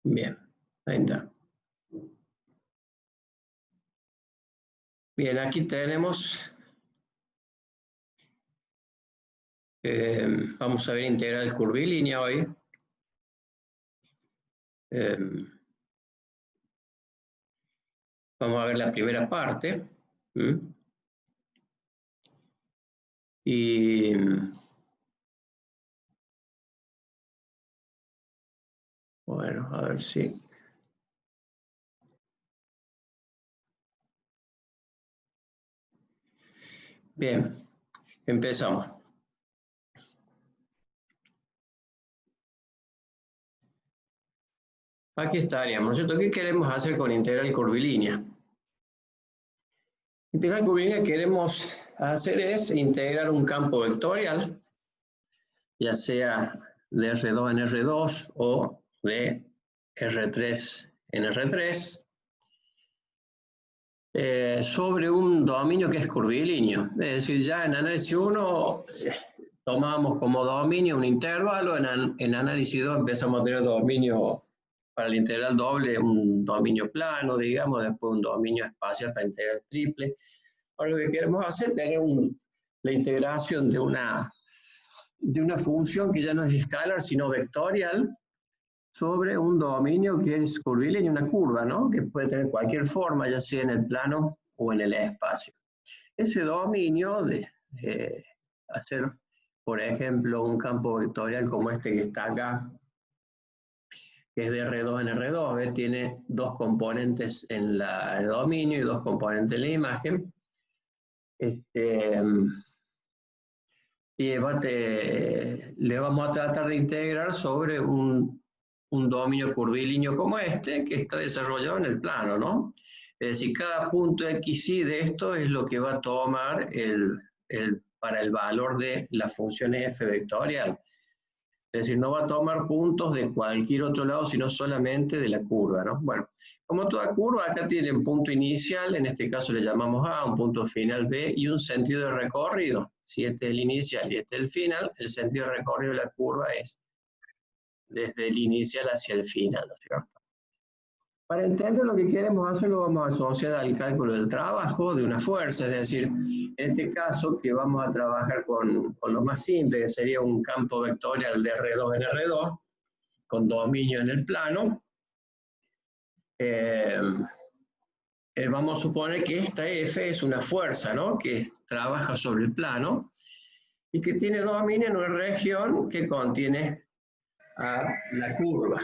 Bien, ahí está. Bien, aquí tenemos, vamos a ver integral curvilínea hoy. Vamos a ver la primera parte. Y bueno, a ver si... Bien, empezamos. Aquí estaríamos, ¿cierto? ¿Qué queremos hacer con integral curvilínea? Integral curvilínea queremos hacer es integrar un campo vectorial, ya sea de R2 en R2 o de R3 en R3, sobre un dominio que es curvilíneo. Es decir, ya en análisis 1 tomamos como dominio un intervalo, en análisis 2 empezamos a tener dominio para el integral doble, un dominio plano, digamos, después un dominio espacial para integral triple. Ahora lo que queremos hacer es tener la integración de una función que ya no es escalar, sino vectorial, sobre un dominio que es curvilíneo, una curva, ¿no? Que puede tener cualquier forma, ya sea en el plano o en el espacio. Ese dominio de hacer, por ejemplo, un campo vectorial como este que está acá, que es de R2 en R2, ¿ves? Tiene dos componentes en el dominio y dos componentes en la imagen. Y le vamos a tratar de integrar sobre un dominio curvilíneo como este, que está desarrollado en el plano, ¿no? Es decir, cada punto XY de esto es lo que va a tomar para el valor de la función f vectorial. Es decir, no va a tomar puntos de cualquier otro lado, sino solamente de la curva, ¿no? Bueno, como toda curva, acá tiene un punto inicial, en este caso le llamamos A, un punto final B, y un sentido de recorrido. Si este es el inicial y este es el final, el sentido de recorrido de la curva es desde el inicial hacia el final, ¿no es cierto? Para entender lo que queremos hacer, lo vamos a asociar al cálculo del trabajo de una fuerza, es decir, en este caso que vamos a trabajar con lo más simple, que sería un campo vectorial de R2 en R2, con dominio en el plano. Vamos a suponer que esta F es una fuerza, ¿no? Que trabaja sobre el plano y que tiene dominio en una región que contiene a la curva.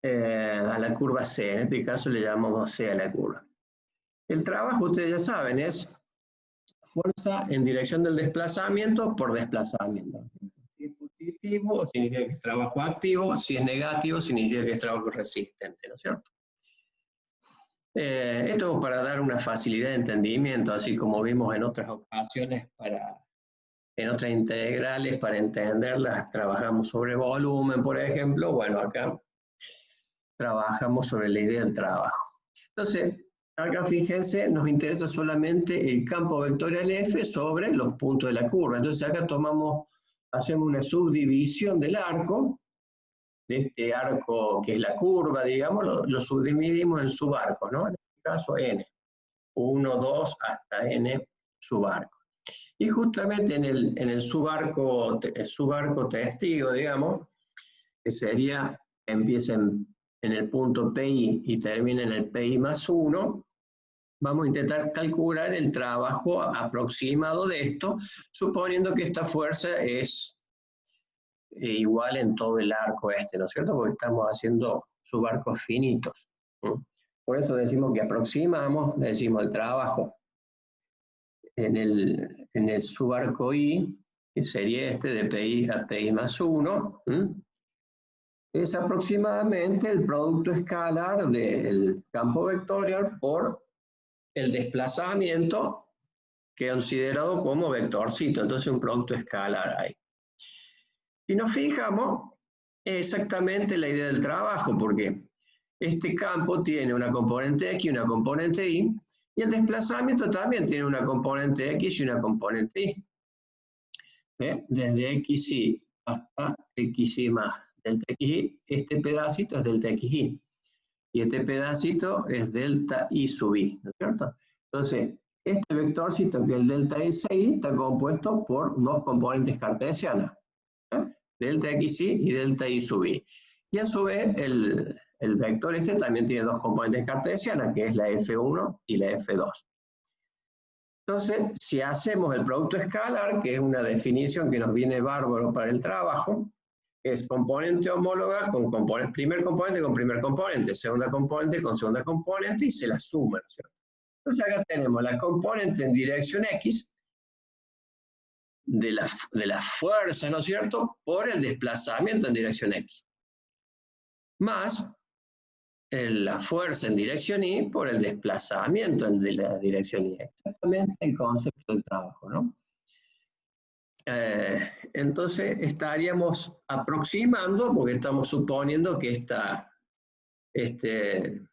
A la curva C, en este caso le llamamos C a la curva. El trabajo, ustedes ya saben, es fuerza en dirección del desplazamiento por desplazamiento. Si es positivo, significa que es trabajo activo; si es negativo, significa que es trabajo resistente, ¿no es cierto? Esto es para dar una facilidad de entendimiento, así como vimos en otras ocasiones, en otras integrales, para entenderlas, trabajamos sobre volumen, por ejemplo. Bueno, acá trabajamos sobre la idea del trabajo. Entonces, acá fíjense, nos interesa solamente el campo vectorial F sobre los puntos de la curva. Entonces acá hacemos una subdivisión del arco, de este arco que es la curva, digamos, lo subdividimos en subarcos, ¿no? En este caso N, 1, 2, hasta N subarcos. Y justamente en el subarco testigo, digamos, que sería, empieza en el punto PI y termina en el PI más 1, vamos a intentar calcular el trabajo aproximado de esto, suponiendo que esta fuerza es igual en todo el arco este, ¿no es cierto? Porque estamos haciendo subarcos finitos. Por eso decimos que aproximamos, decimos el trabajo en el subarco I, que sería este de PI a PI más 1, es aproximadamente el producto escalar del campo vectorial por el desplazamiento, que es considerado como vectorcito. Entonces un producto escalar ahí. Si nos fijamos, es exactamente la idea del trabajo, porque este campo tiene una componente X y una componente Y, y el desplazamiento también tiene una componente X y una componente Y. Desde XY hasta XY más delta xy, este pedacito es delta xy, y este pedacito es delta y sub y, ¿no es cierto? Entonces, este vectorcito, que es el delta xy, está compuesto por dos componentes cartesianas, ¿eh? Delta xy y delta y sub y. Y a su vez, el vector este también tiene dos componentes cartesianas, que es la F1 y la F2. Entonces, si hacemos el producto escalar, que es una definición que nos viene bárbaro para el trabajo, es componente homóloga con componente, primer componente con primer componente, segunda componente con segunda componente, y se la suma, ¿no es cierto? Entonces acá tenemos la componente en dirección X de la fuerza, ¿no es cierto?, por el desplazamiento en dirección X, más la fuerza en dirección Y por el desplazamiento de la dirección Y. Exactamente el concepto del trabajo, ¿no? Entonces estaríamos aproximando, porque estamos suponiendo que este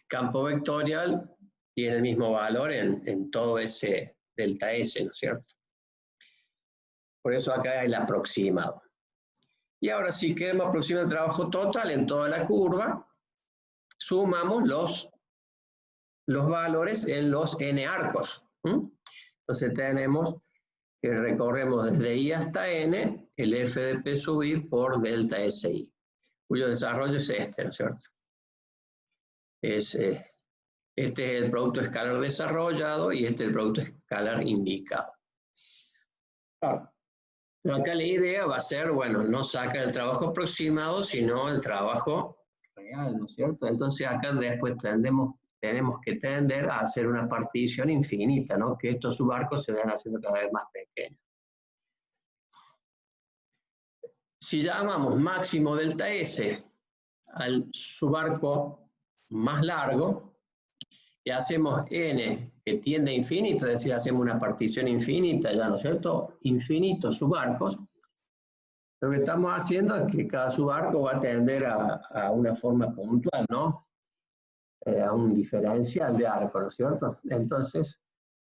campo vectorial tiene el mismo valor en todo ese delta S, ¿no es cierto? Por eso acá es el aproximado. Y ahora si queremos aproximar el trabajo total en toda la curva, sumamos los valores en los n arcos. Entonces tenemos que recorremos desde I hasta N el f de P sub I por delta SI, cuyo desarrollo es este, ¿no es cierto? Este es el producto escalar desarrollado y este es el producto escalar indicado. Ahora, pero acá la idea va a ser, bueno, no sacar el trabajo aproximado, sino el trabajo real, ¿no es cierto? Entonces acá después tenemos que tender a hacer una partición infinita, ¿no? Que estos subarcos se vayan haciendo cada vez más pequeños. Si llamamos máximo delta S al subarco más largo y hacemos n que tiende a infinito, es decir, hacemos una partición infinita, ¿ya no es cierto? Infinitos subarcos, lo que estamos haciendo es que cada subarco va a tender a una forma puntual, ¿no? A un diferencial de arco, ¿no es cierto? Entonces,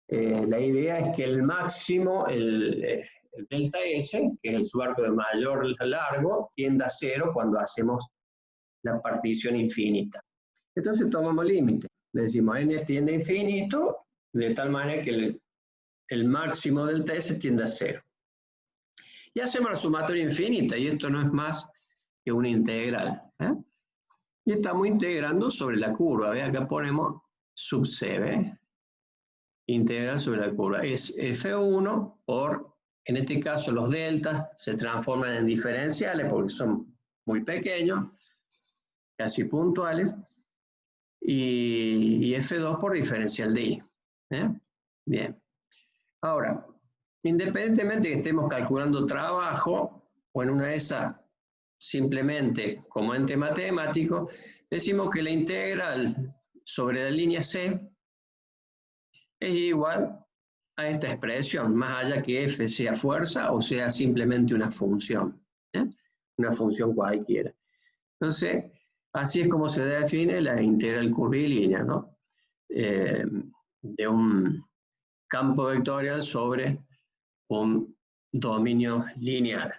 la idea es que el máximo, el delta S, que es el subarco de mayor largo, tienda a 0 cuando hacemos la partición infinita. Entonces tomamos límite. Le decimos n tiende a infinito, de tal manera que el máximo delta S tiende a 0. Y hacemos la sumatoria infinita, y esto no es más que una integral. Y estamos integrando sobre la curva. ¿Ve? Acá ponemos sub c, ¿ve? Integral sobre la curva. Es F1 por, en este caso los deltas se transforman en diferenciales porque son muy pequeños, casi puntuales, y F2 por diferencial de I. Bien. Ahora, independientemente que estemos calculando trabajo, o en una de esas simplemente como ente matemático, decimos que la integral sobre la línea C es igual a esta expresión, más allá que f sea fuerza o sea simplemente una función, una función cualquiera. Entonces, así es como se define la integral curvilínea, ¿no? De un campo vectorial sobre un dominio lineal.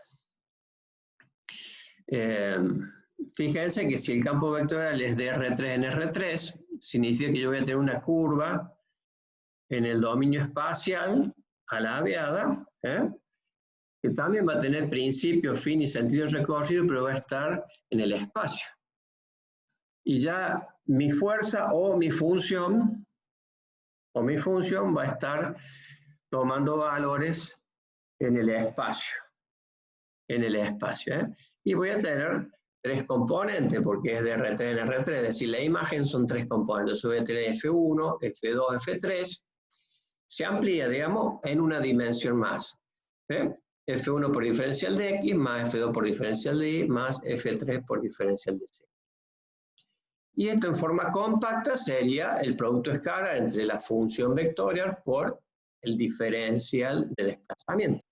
Fíjense que si el campo vectorial es de R3 en R3, significa que yo voy a tener una curva en el dominio espacial alabeada, que también va a tener principio, fin y sentido recorrido, pero va a estar en el espacio. Y ya mi fuerza o mi función va a estar tomando valores en el espacio. Y voy a tener tres componentes, porque es de R3 en R3, es decir, la imagen son tres componentes. Yo voy a tener F1, F2, F3, se amplía, digamos, en una dimensión más. F1 por diferencial de X, más F2 por diferencial de Y, más F3 por diferencial de C. Y esto en forma compacta sería el producto escalar entre la función vectorial por el diferencial de desplazamiento,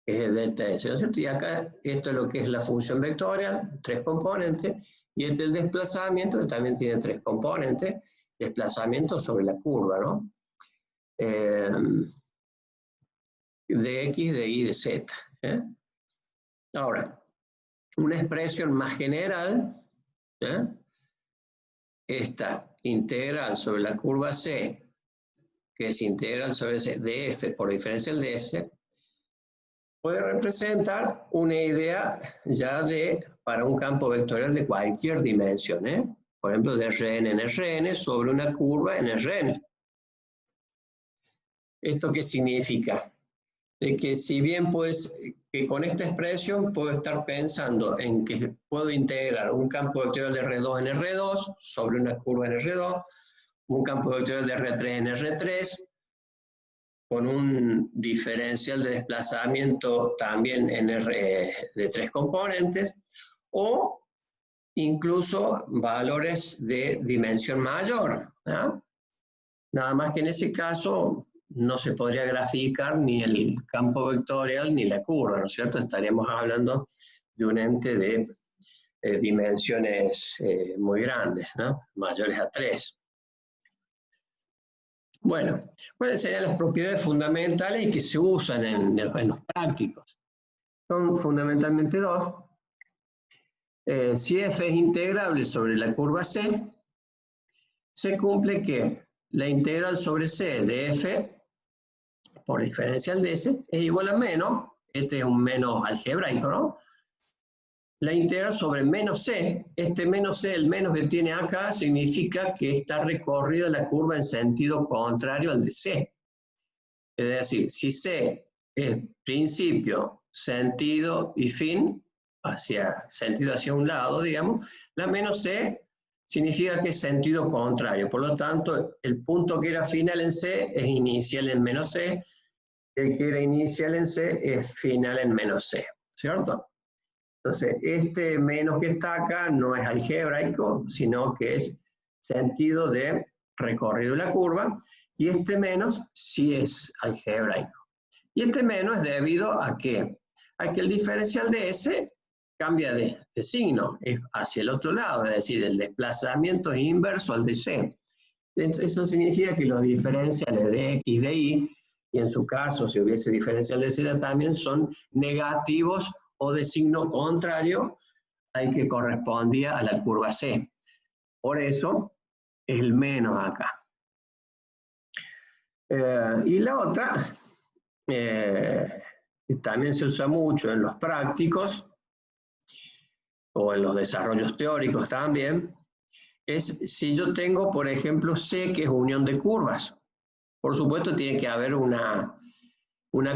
que es el delta S, ¿no es cierto? Y acá esto es lo que es la función vectorial, tres componentes, y este el desplazamiento, que también tiene tres componentes, desplazamiento sobre la curva, ¿no? De X, de Y, de Z. Ahora, una expresión más general, esta integral sobre la curva C, que es integral sobre C de f por diferencial de S, puede representar una idea ya para un campo vectorial de cualquier dimensión, por ejemplo, de Rn en Rn sobre una curva en Rn. ¿Esto qué significa? De que si bien pues, que con esta expresión puedo estar pensando en que puedo integrar un campo vectorial de R2 en R2 sobre una curva en R2, un campo vectorial de R3 en R3, con un diferencial de desplazamiento también en R de 3 componentes, o incluso valores de dimensión mayor, ¿no? Nada más que en ese caso no se podría graficar ni el campo vectorial ni la curva, ¿no es cierto? Estaríamos hablando de un ente de dimensiones muy grandes, ¿no? Mayores a 3. Bueno, ¿cuáles serían las propiedades fundamentales y que se usan en los prácticos? Son fundamentalmente dos. Si f es integrable sobre la curva C, se cumple que la integral sobre C de f por diferencial de S es igual a menos, este es un menos algebraico, ¿no? La integral sobre menos C, este menos C, el menos que tiene acá, significa que está recorrida la curva en sentido contrario al de C. Es decir, si C es principio, sentido y fin, sentido hacia un lado, digamos, la menos C significa que es sentido contrario. Por lo tanto, el punto que era final en C es inicial en menos C, el que era inicial en C es final en menos C, ¿cierto? Entonces, este menos que está acá no es algebraico, sino que es sentido de recorrido de la curva, y este menos sí es algebraico. Y este menos es debido a que el diferencial de S cambia de signo, es hacia el otro lado, es decir, el desplazamiento es inverso al de C. Entonces, eso significa que los diferenciales de X y de Y, y en su caso, si hubiese diferencial de Z también, son negativos o de signo contrario al que correspondía a la curva C. Por eso, es el menos acá. Y la otra, que también se usa mucho en los prácticos, o en los desarrollos teóricos también, es si yo tengo, por ejemplo, C, que es unión de curvas. Por supuesto, tiene que haber una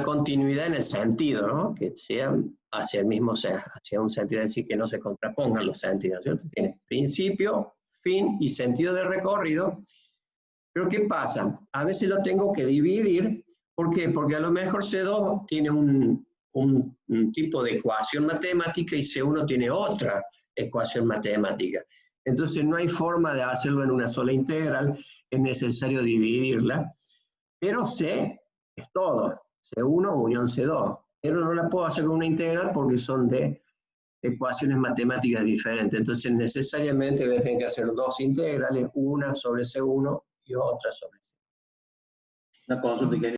continuidad en el sentido, ¿no? Que sean hacia el mismo, hacia un sentido, es decir, que no se contrapongan los sentidos, ¿cierto? Tiene principio, fin y sentido de recorrido. Pero ¿qué pasa? A veces lo tengo que dividir. ¿Por qué? Porque a lo mejor C2 tiene un tipo de ecuación matemática y C1 tiene otra ecuación matemática. Entonces no hay forma de hacerlo en una sola integral, es necesario dividirla. Pero C es todo, C1 unión C2. Pero no la puedo hacer con una integral porque son de ecuaciones matemáticas diferentes. Entonces necesariamente voy a tener que hacer dos integrales, una sobre C1 y otra sobre C. Una consulta que...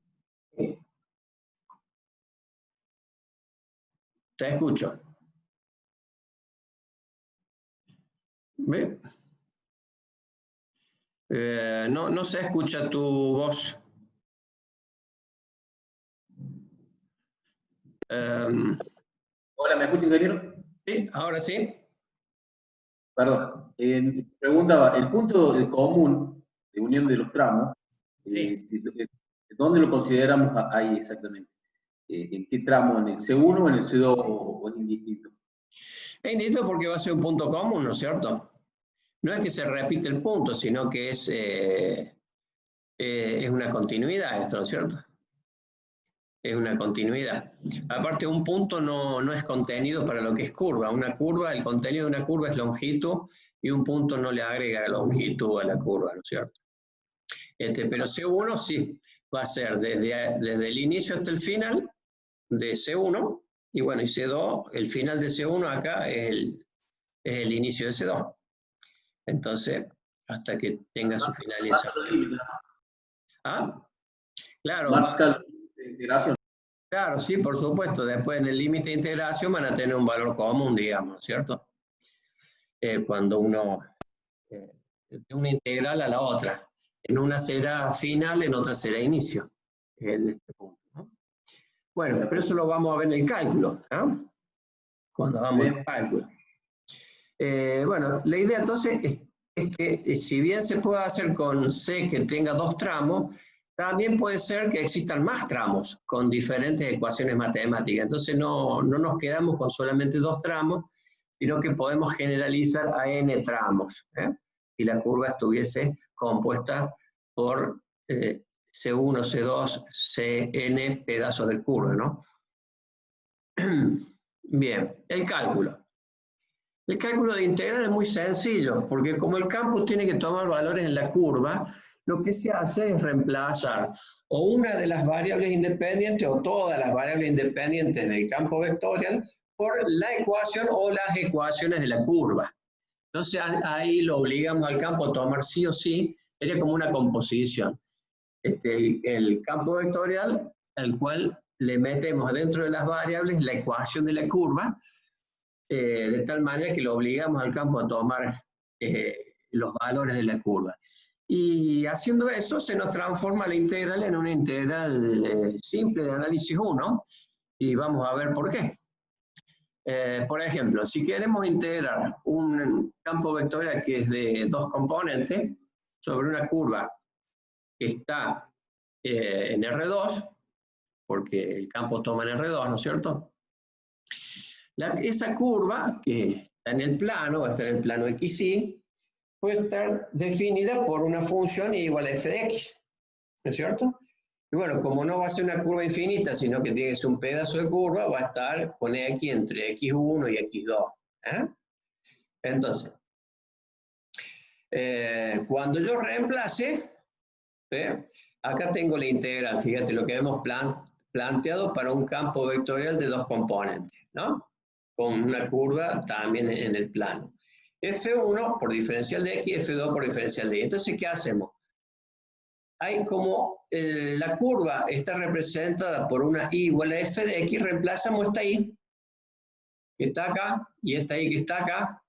Te escucho. ¿Ve? No se escucha tu voz. Hola, ¿me escucha, ingeniero? Sí, ahora sí. Perdón. Preguntaba, el punto común de unión de los tramos, Sí. ¿dónde lo consideramos ahí exactamente? ¿En qué tramo? ¿En el C1 o en el C2 o es indistinto? Es indistinto porque va a ser un punto común, ¿no es cierto? No es que se repite el punto, sino que es una continuidad esto, ¿no es cierto? Es una continuidad. Aparte, un punto no es contenido para lo que es curva. Una curva, el contenido de una curva es longitud y un punto no le agrega longitud a la curva, ¿no es cierto? Pero C1 sí, va a ser desde el inicio hasta el final de C1, y bueno, y C2, el final de C1 acá es el inicio de C2. Entonces, hasta que tenga su finalización. ¿Ah? Claro. Marca la integración. Claro, sí, por supuesto. Después en el límite de integración van a tener un valor común, digamos, ¿cierto? Cuando uno de una integral a la otra. En una será final, en otra será inicio. En este punto, ¿no? Bueno, pero eso lo vamos a ver en el cálculo, ¿no? Cuando hagamos el cálculo. Bueno, la idea entonces es que si bien se puede hacer con C que tenga dos tramos, también puede ser que existan más tramos con diferentes ecuaciones matemáticas. Entonces no nos quedamos con solamente dos tramos, sino que podemos generalizar a n tramos, si la curva estuviese compuesta por C1, C2, Cn pedazos de curva, ¿no? Bien, el cálculo. El cálculo de integral es muy sencillo, porque como el campo tiene que tomar valores en la curva, lo que se hace es reemplazar o una de las variables independientes o todas las variables independientes del campo vectorial por la ecuación o las ecuaciones de la curva. Entonces ahí lo obligamos al campo a tomar sí o sí, sería como una composición. El campo vectorial al cual le metemos dentro de las variables la ecuación de la curva, de tal manera que lo obligamos al campo a tomar los valores de la curva. Y haciendo eso se nos transforma la integral en una integral simple de análisis 1, y vamos a ver por qué. Por ejemplo, si queremos integrar un campo vectorial que es de dos componentes sobre una curva que está en R2, porque el campo toma en R2, ¿no es cierto? Esa curva que está en el plano, va a estar en el plano XY, puede estar definida por una función igual a f de x, ¿no es cierto? Y bueno, como no va a ser una curva infinita, sino que tiene que ser un pedazo de curva, va a estar con x entre x1 y x2. Entonces, cuando yo reemplace, acá tengo la integral, fíjate lo que hemos planteado para un campo vectorial de dos componentes, ¿no? Con una curva también en el plano. F1 por diferencial de x, F2 por diferencial de y. Entonces, ¿qué hacemos? Hay como la curva está representada por una y igual a f de x, reemplazamos esta y que está acá y esta y que está acá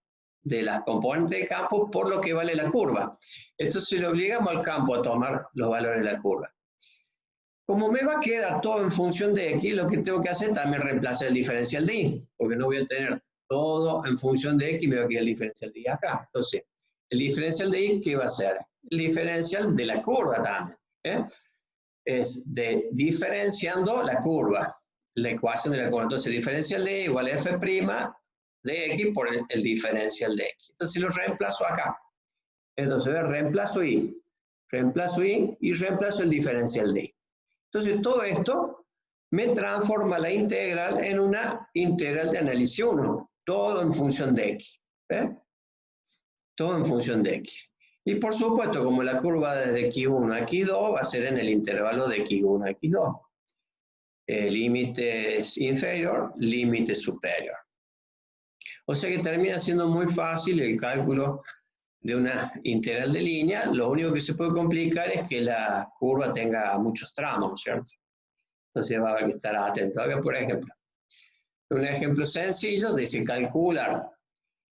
de las componentes del campo por lo que vale la curva. Entonces le obligamos al campo a tomar los valores de la curva. Como me va a quedar todo en función de x, lo que tengo que hacer también reemplazar el diferencial de y, porque no voy a tener todo en función de x, me va a quedar el diferencial de y acá. Entonces, el diferencial de y, ¿qué va a ser? El diferencial de la curva también. Es de diferenciando la curva, la ecuación de la curva. Entonces, el diferencial de y igual a f' de x por el diferencial de x. Entonces, lo reemplazo acá. Entonces, reemplazo y reemplazo y reemplazo el diferencial de y. Entonces, todo esto me transforma la integral en una integral de análisis 1, todo en función de x. Todo en función de x. Y por supuesto, como la curva desde x1 a x2 va a ser en el intervalo de x1 a x2. Límite inferior, límite superior. O sea que termina siendo muy fácil el cálculo de una integral de línea. Lo único que se puede complicar es que la curva tenga muchos tramos, ¿no es cierto? Entonces va a haber que estar atento. Acá, por ejemplo, un ejemplo sencillo de si calcular,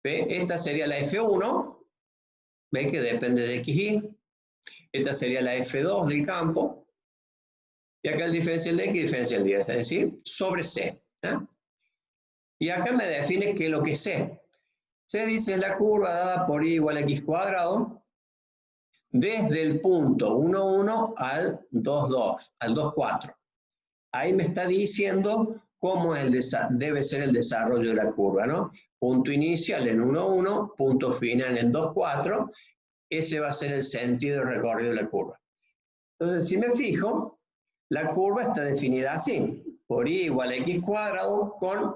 ¿ve? Esta sería la F1, ¿ve? Que depende de XY. Esta sería la F2 del campo. Y acá el diferencial de X y diferencial de Y, es decir, sobre C. Y acá me define qué es lo que es C. C dice la curva dada por Y igual a X cuadrado desde el punto 1, 1 al 2, 2, al 2, 4. Ahí me está diciendo cómo debe ser el desarrollo de la curva, ¿no? Punto inicial en 1, 1, punto final en 2, 4. Ese va a ser el sentido de recorrido de la curva. Entonces, si me fijo, la curva está definida así, por y igual a x cuadrado con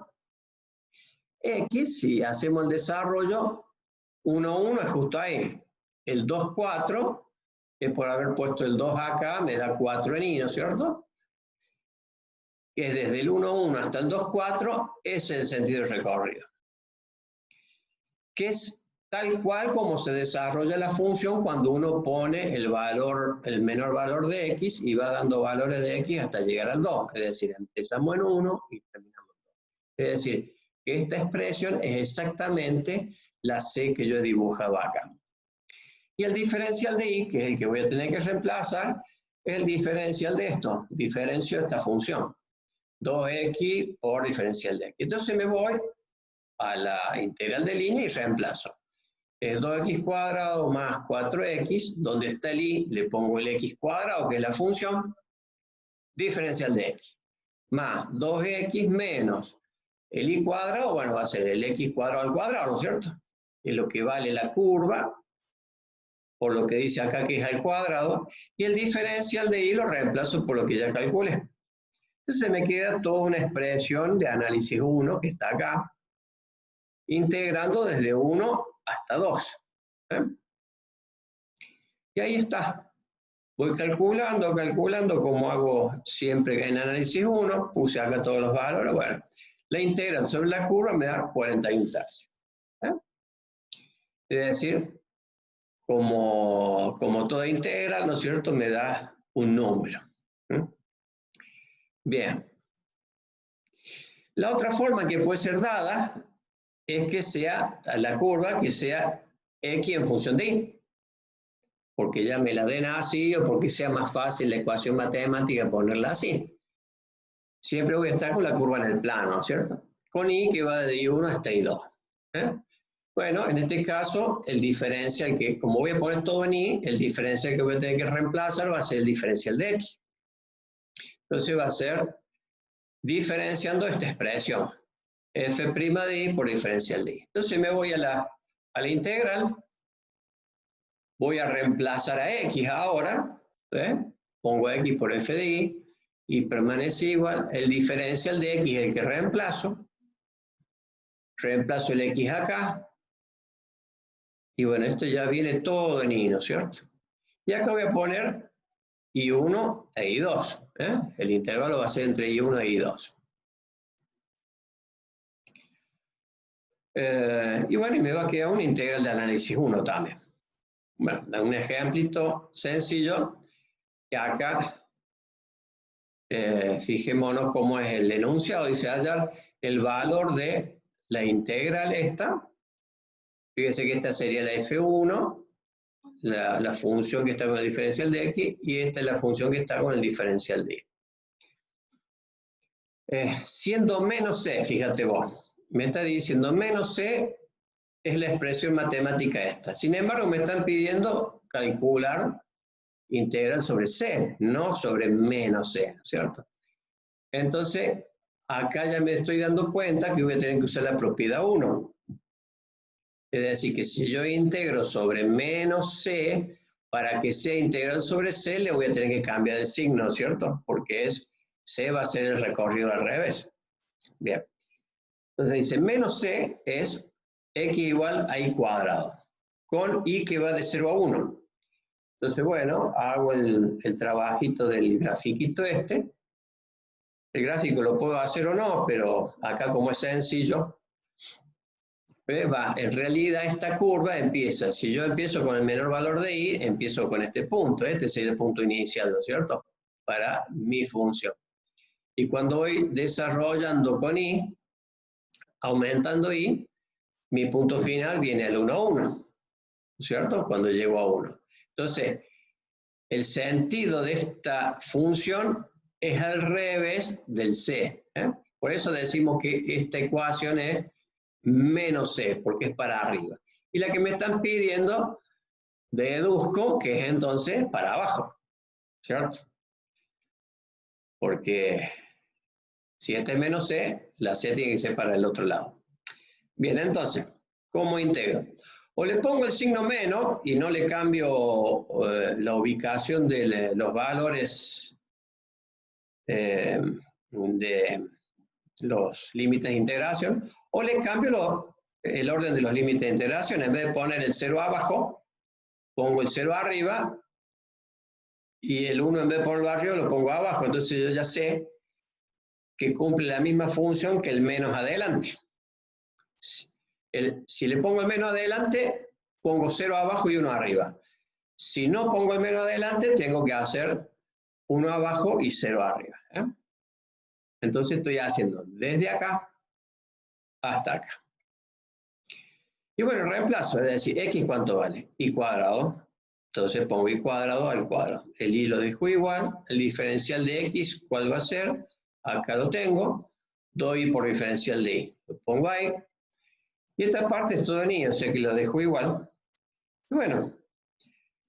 x, si hacemos el desarrollo, 1, 1 es justo ahí. El 2, 4, que por haber puesto el 2 acá, me da 4 en y, ¿no es cierto? Que desde el 1, 1 hasta el 2, 4 es el sentido de recorrido. ¿Qué es tal cual como se desarrolla la función cuando uno pone el valor, el menor valor de x y va dando valores de x hasta llegar al 2. Es decir, empezamos en 1 y terminamos en 2. Es decir, que esta expresión es exactamente la c que yo he dibujado acá. Y el diferencial de y, que es el que voy a tener que reemplazar, es el diferencial de esto. Diferencio esta función. 2x por diferencial de x. Entonces me voy a la integral de línea y reemplazo. Es 2x cuadrado más 4x, donde está el y, le pongo el x cuadrado, que es la función, diferencial de x, más 2x menos el y cuadrado, bueno, va a ser el x cuadrado al cuadrado, ¿no es cierto? Es lo que vale la curva, por lo que dice acá que es al cuadrado, y el diferencial de y lo reemplazo por lo que ya calculé. Entonces me queda toda una expresión de análisis 1, que está acá, integrando desde 1 hasta 2. ¿Eh? Y ahí está. Voy calculando, como hago siempre en análisis 1, puse acá todos los valores, bueno, la integral sobre la curva me da 41 tercios. ¿Eh? Es decir, como toda integral, ¿no es cierto?, me da un número. ¿Eh? Bien. La otra forma que puede ser dada es que sea la curva que sea x en función de y, porque ya me la den así o porque sea más fácil la ecuación matemática ponerla así. Siempre voy a estar con la curva en el plano, ¿cierto? Con y que va de y1 hasta y2. ¿Eh? Bueno, en este caso, el diferencial que, como voy a poner todo en y, el diferencial que voy a tener que reemplazar va a ser el diferencial de x. Entonces va a ser diferenciando esta expresión, f' de y por diferencial de y. Entonces me voy a la integral, voy a reemplazar a x ahora, ¿eh? Pongo x por f de y permanece igual, el diferencial de x es el que reemplazo el x acá, y bueno, esto ya viene todo en y, ¿no es cierto? Y acá voy a poner y1 e y2, ¿eh? El intervalo va a ser entre y1 e y2. Y bueno, y me va a quedar una integral de análisis 1 también. Bueno, un ejemplito sencillo, que acá fijémonos cómo es el enunciado, dice hallar el valor de la integral esta. Fíjense que esta sería la f1, la función que está con el diferencial de x, y esta es la función que está con el diferencial de y. Siendo menos c, fíjate vos, me está diciendo menos c es la expresión matemática esta. Sin embargo, me están pidiendo calcular integral sobre c, no sobre menos c, ¿cierto? Entonces, acá ya me estoy dando cuenta que voy a tener que usar la propiedad 1. Es decir, que si yo integro sobre menos c, para que sea integral sobre c, le voy a tener que cambiar de signo, ¿cierto? Porque c va a ser el recorrido al revés. Bien. Entonces dice, menos c es x igual a y cuadrado, con y que va de 0 a 1. Entonces, bueno, hago el trabajito del grafiquito este. El gráfico lo puedo hacer o no, pero acá como es sencillo, en realidad esta curva empieza, si yo empiezo con el menor valor de y, empiezo con este punto. Este sería el punto inicial, ¿no es cierto?, para mi función. Y cuando voy desarrollando con y, aumentando y, mi punto final viene al 1 a 1, ¿no es cierto?, cuando llego a 1. Entonces, el sentido de esta función es al revés del c. Por eso decimos que esta ecuación es menos c, porque es para arriba. Y la que me están pidiendo, deduzco que es entonces para abajo, ¿cierto? Porque si este es menos c, la c tiene que ser para el otro lado. Bien, entonces, ¿cómo integro? O le pongo el signo menos y no le cambio la ubicación de los valores de los límites de integración, o le cambio el orden de los límites de integración. En vez de poner el 0 abajo, pongo el 0 arriba, y el 1 en vez de ponerlo arriba lo pongo abajo. Entonces yo ya sé que cumple la misma función que el menos adelante. Si le pongo el menos adelante, pongo 0 abajo y 1 arriba. Si no pongo el menos adelante, tengo que hacer 1 abajo y 0 arriba. Entonces estoy haciendo desde acá hasta acá. Y bueno, reemplazo, es decir, x ¿cuánto vale? Y cuadrado. Entonces pongo y cuadrado al cuadrado. El y lo dejo igual. El diferencial de x, ¿cuál va a ser? Acá lo tengo. 2y por diferencial de y. Lo pongo ahí. Y esta parte es todo en y, o sea que lo dejo igual. Y bueno,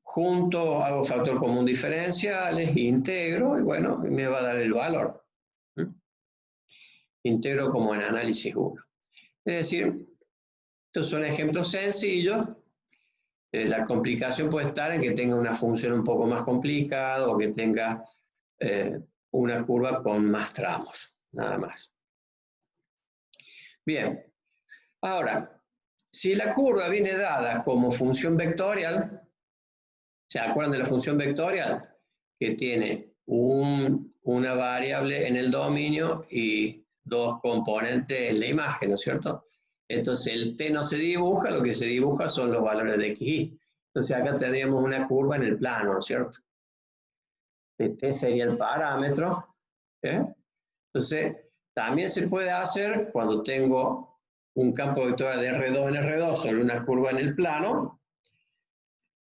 junto hago factor común diferenciales, integro, y bueno, me va a dar el valor. Integro como en análisis 1. Es decir, estos son ejemplos sencillos. La complicación puede estar en que tenga una función un poco más complicada o que tenga una curva con más tramos, nada más. Bien, ahora, si la curva viene dada como función vectorial, ¿se acuerdan de la función vectorial? Que tiene una variable en el dominio y dos componentes en la imagen, ¿no es cierto? Entonces el t no se dibuja, lo que se dibuja son los valores de x, y. Entonces acá tendríamos una curva en el plano, ¿no es cierto? Este sería el parámetro. Entonces, también se puede hacer cuando tengo un campo vectorial de R2 en R2 sobre una curva en el plano,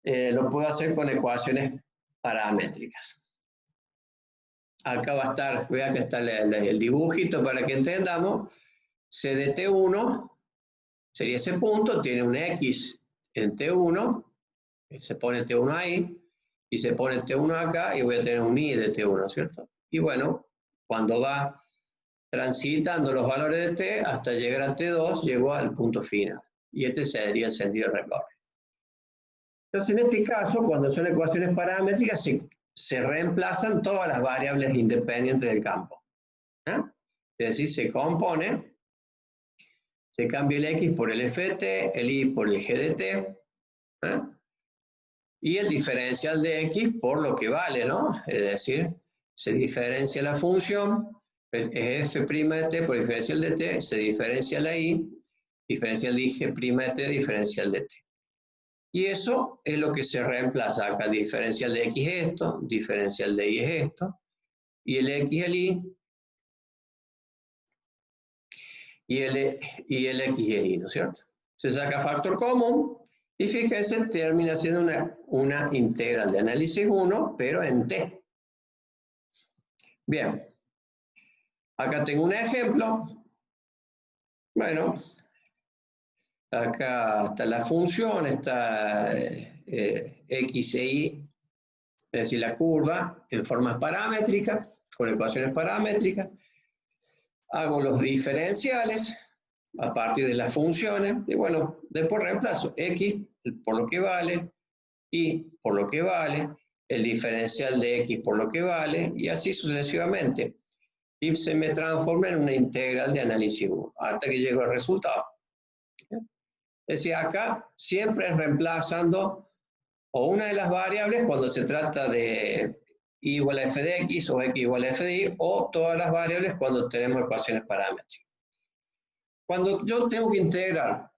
lo puedo hacer con ecuaciones paramétricas. Acá va a estar, acá está el dibujito para que entendamos. C de T1 sería ese punto, tiene un X en T1, se pone T1 ahí, y se pone T1 acá, y voy a tener un Y de T1, ¿cierto? Y bueno, cuando va transitando los valores de T hasta llegar a T2, llegó al punto final. Y este sería el sentido de recorrido. Entonces, en este caso, cuando son ecuaciones paramétricas, se reemplazan todas las variables independientes del campo. Es decir, se compone, se cambia el X por el F de T, el Y por el G de T, y el diferencial de X por lo que vale, ¿no? Es decir, se diferencia la función, es F' de T por diferencial de T, se diferencia la Y, diferencial de Y G' de T, diferencial de T. Y eso es lo que se reemplaza acá. Diferencial de X es esto, diferencial de Y es esto, y el X el Y, y el X es Y, ¿no es cierto? Se saca factor común, y fíjense, termina siendo una integral de análisis 1, pero en T. Bien, acá tengo un ejemplo. Bueno, acá está la función, está X e Y, es decir, la curva en formas paramétricas, con ecuaciones paramétricas. Hago los diferenciales a partir de las funciones, y bueno, después reemplazo X por lo que vale, Y por lo que vale, el diferencial de X por lo que vale, y así sucesivamente. Y se me transforma en una integral de análisis 1, hasta que llego al resultado. Es decir, acá siempre es reemplazando o una de las variables cuando se trata de y igual a f de x o x igual a f de y, o todas las variables cuando tenemos ecuaciones paramétricas. Cuando yo tengo que integrar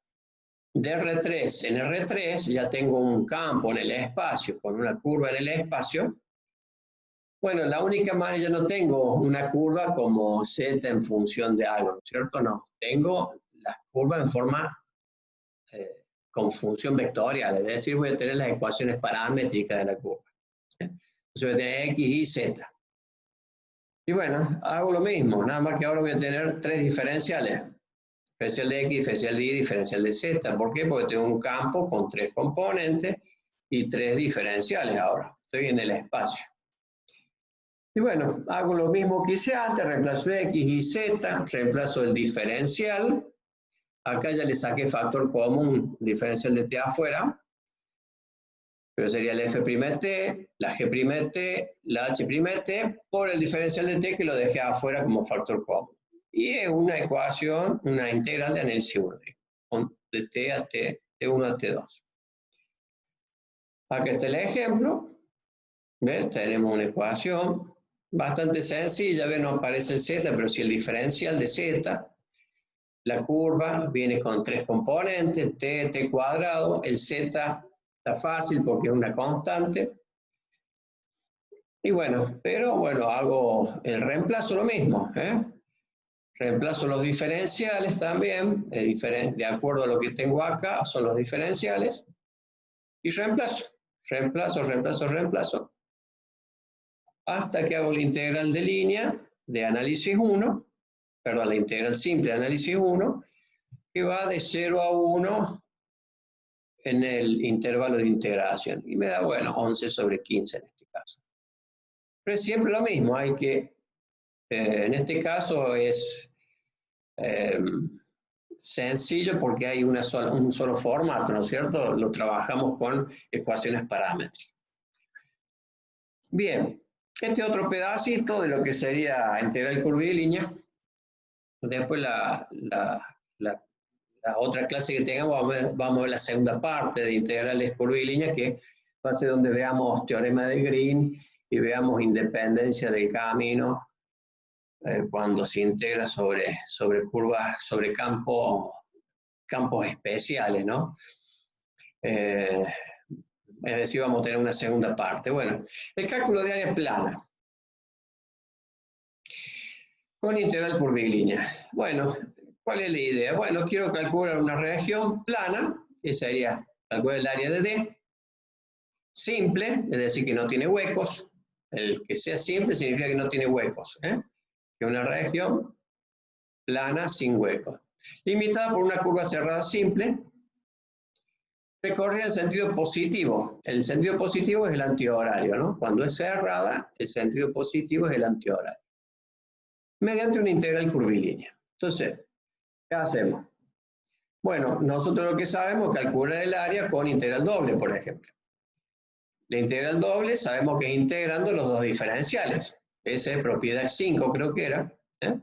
de R3 en R3, ya tengo un campo en el espacio, con una curva en el espacio. Bueno, la única manera, ya no tengo una curva como z en función de algo, ¿cierto? No, tengo la curva en forma con función vectorial, es decir, voy a tener las ecuaciones paramétricas de la curva. Entonces voy a tener x, y, z. Y bueno, hago lo mismo, nada más que ahora voy a tener tres diferenciales. Diferencial de x, diferencial de y, diferencial de z. ¿Por qué? Porque tengo un campo con tres componentes y tres diferenciales ahora. Estoy en el espacio. Y bueno, hago lo mismo que hice antes, reemplazo x y z, reemplazo el diferencial. Acá ya le saqué factor común, diferencial de t afuera. Pero sería el F', la G', la H', por el diferencial de t que lo dejé afuera como factor común. Y es una ecuación, una integral de análisis 1, de t a t, T1 a T2. Acá está el ejemplo. ¿Ves? Tenemos una ecuación bastante sencilla. ¿Ves? No aparece el z, pero sí el diferencial de z. La curva viene con 3 componentes, t cuadrado, el z está fácil porque es una constante. Y bueno, pero bueno, hago el reemplazo lo mismo, ¿eh? Reemplazo los diferenciales también, de acuerdo a lo que tengo acá, son los diferenciales. Y reemplazo, reemplazo, hasta que hago la integral de línea de análisis 1, perdón, la integral simple de análisis 1, que va de 0 a 1 en el intervalo de integración. Y me da, bueno, 11 sobre 15 en este caso. Pero es siempre lo mismo, hay que, en este caso es sencillo porque hay un solo formato, ¿no es cierto? Lo trabajamos con ecuaciones paramétricas. Bien, este otro pedacito de lo que sería integral curvilínea. Después la otra clase que tengamos, vamos a ver la segunda parte de integrales curvilíneas, que va a ser donde veamos teorema de Green y veamos independencia del camino cuando se integra sobre curvas, sobre campos especiales, ¿no? Es decir, vamos a tener una segunda parte. Bueno, el cálculo de área plana con integral curvilínea. Bueno, ¿cuál es la idea? Bueno, quiero calcular una región plana, que sería calcular el área de D, simple, es decir, que no tiene huecos. El que sea simple significa que no tiene huecos, ¿eh? Que una región plana sin huecos. Limitada por una curva cerrada simple, recorrida en sentido positivo. El sentido positivo es el antihorario, ¿no? Cuando es cerrada, el sentido positivo es el antihorario. Mediante una integral curvilínea. Entonces, ¿qué hacemos? Bueno, nosotros lo que sabemos es calcular el área con integral doble, por ejemplo. La integral doble sabemos que es integrando los dos diferenciales. Esa es propiedad 5, creo que era. ¿Eh?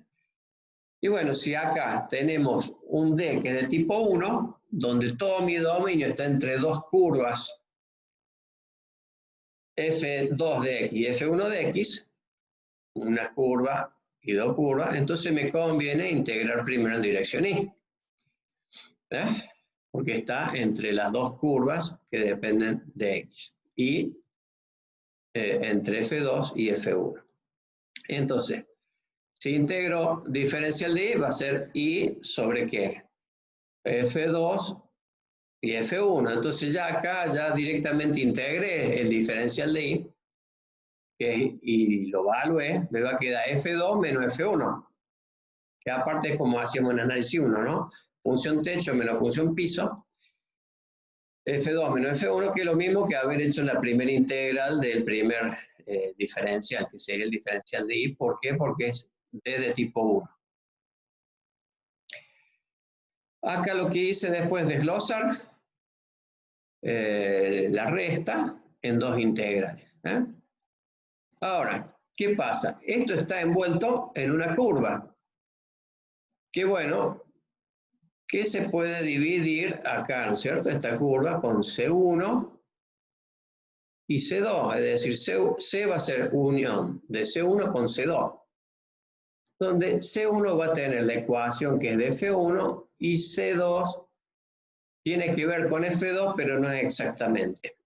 Y bueno, si acá tenemos un D que es de tipo 1, donde todo mi dominio está entre dos curvas, F2 de X y F1 de X, una curva y dos curvas, entonces me conviene integrar primero en dirección Y. ¿Eh? Porque está entre las dos curvas que dependen de X. Y entre F2 y F1. Entonces, si integro diferencial de Y, va a ser Y sobre ¿qué? F2 y F1. Entonces ya acá ya directamente integré el diferencial de Y, y lo evalué, me va a quedar F2 menos F1. Que aparte es como hacíamos en análisis 1, ¿no? Función techo menos función piso. F2 menos F1, que es lo mismo que haber hecho la primera integral del primer diferencial, que sería el diferencial de Y. ¿Por qué? Porque es D de tipo 1. Acá lo que hice después de desglosar la resta en dos integrales. ¿Eh? Ahora, ¿qué pasa? Esto está envuelto en una curva. Que bueno, que se puede dividir acá, ¿no es cierto? Esta curva con C1 y C2, es decir, C va a ser unión de C1 con C2, donde C1 va a tener la ecuación que es de F1 y C2 tiene que ver con F2, pero no es exactamente.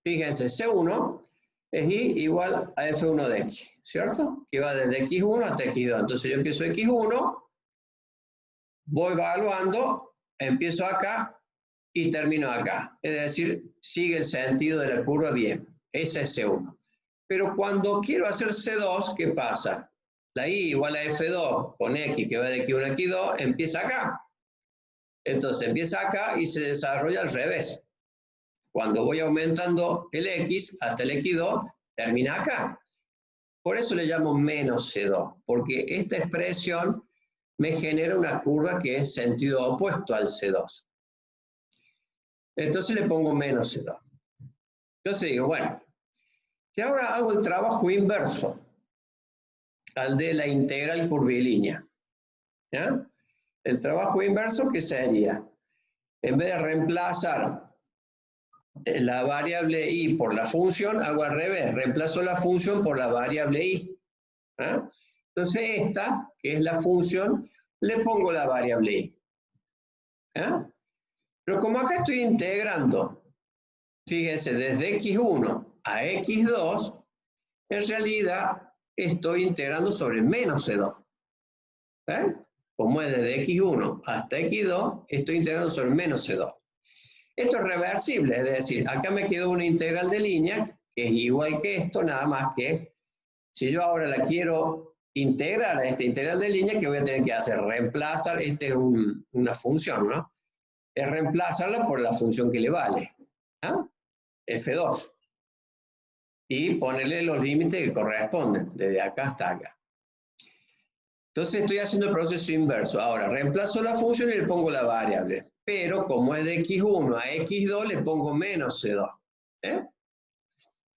Fíjense, C1 es Y igual a F1 de X, ¿cierto? Que va desde X1 hasta X2. Entonces yo empiezo X1, voy evaluando, empiezo acá y termino acá. Es decir, sigue el sentido de la curva bien. Ese es C1. Pero cuando quiero hacer C2, ¿qué pasa? La Y igual a F2 con X, que va de X1 a X2, empieza acá. Entonces empieza acá y se desarrolla al revés. Cuando voy aumentando el X hasta el X2, termina acá. Por eso le llamo menos C2, porque esta expresión me genera una curva que es sentido opuesto al C2. Entonces le pongo menos C2. Entonces digo, bueno, si ahora hago el trabajo inverso al de la integral curvilínea, ¿ya? El trabajo inverso, ¿qué sería? En vez de reemplazar la variable Y por la función, hago al revés, reemplazo la función por la variable Y. ¿Eh? Entonces esta, que es la función, le pongo la variable y. Pero como acá estoy integrando, fíjense, desde x1 a x2, en realidad estoy integrando sobre menos c2. Como es desde x1 hasta x2, estoy integrando sobre menos c2. Esto es reversible, es decir, acá me quedó una integral de línea que es igual que esto, nada más que si yo ahora la quiero integrar a esta integral de línea, ¿qué voy a tener que hacer? Reemplazar, esta es una función, ¿no? Es reemplazarla por la función que le vale, f2, y ponerle los límites que corresponden, desde acá hasta acá. Entonces estoy haciendo el proceso inverso. Ahora, reemplazo la función y le pongo la variable. Pero como es de x1 a x2, le pongo menos c2.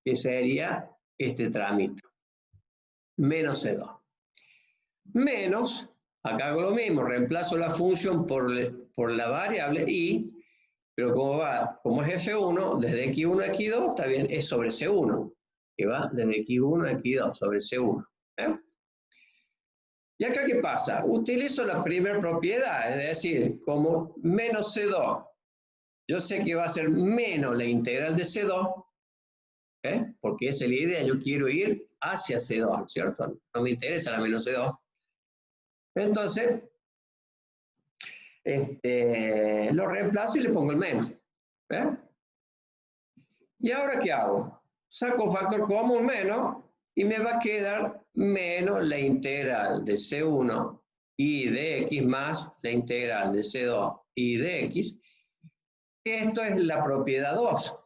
Que sería este trámite. Menos c2. Menos, acá hago lo mismo, reemplazo la función por la variable y, pero como es f1, desde x1 a x2, está bien, es sobre c1, que va desde x1 a x2, sobre c1. ¿Y acá qué pasa? Utilizo la primera propiedad, es decir, como menos c2, yo sé que va a ser menos la integral de c2, porque esa es la idea, yo quiero ir hacia c2, ¿cierto? No me interesa la menos c2. Entonces, lo reemplazo y le pongo el menos. ¿Y ahora qué hago? Saco factor común menos y me va a quedar menos la integral de c1 y de x más la integral de c2 y de x. Esto es la propiedad 2,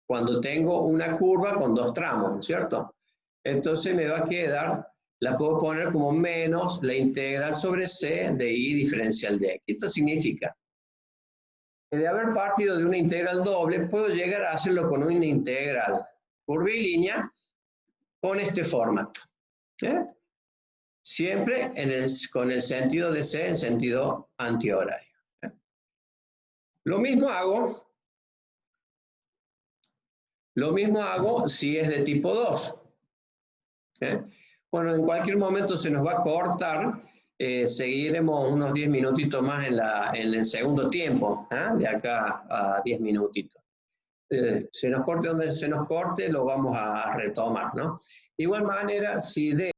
cuando tengo una curva con dos tramos, ¿cierto? Entonces me va a quedar, la puedo poner como menos la integral sobre c de y diferencial de x. Esto significa que de haber partido de una integral doble, puedo llegar a hacerlo con una integral curvilínea con este formato. Siempre con el sentido de c en sentido antihorario. Lo mismo hago si es de tipo 2. Bueno, en cualquier momento se nos va a cortar, seguiremos unos 10 minutitos más en el segundo tiempo, de acá a 10 minutitos. Se nos corte donde se nos corte, lo vamos a retomar, ¿no? De igual manera, si de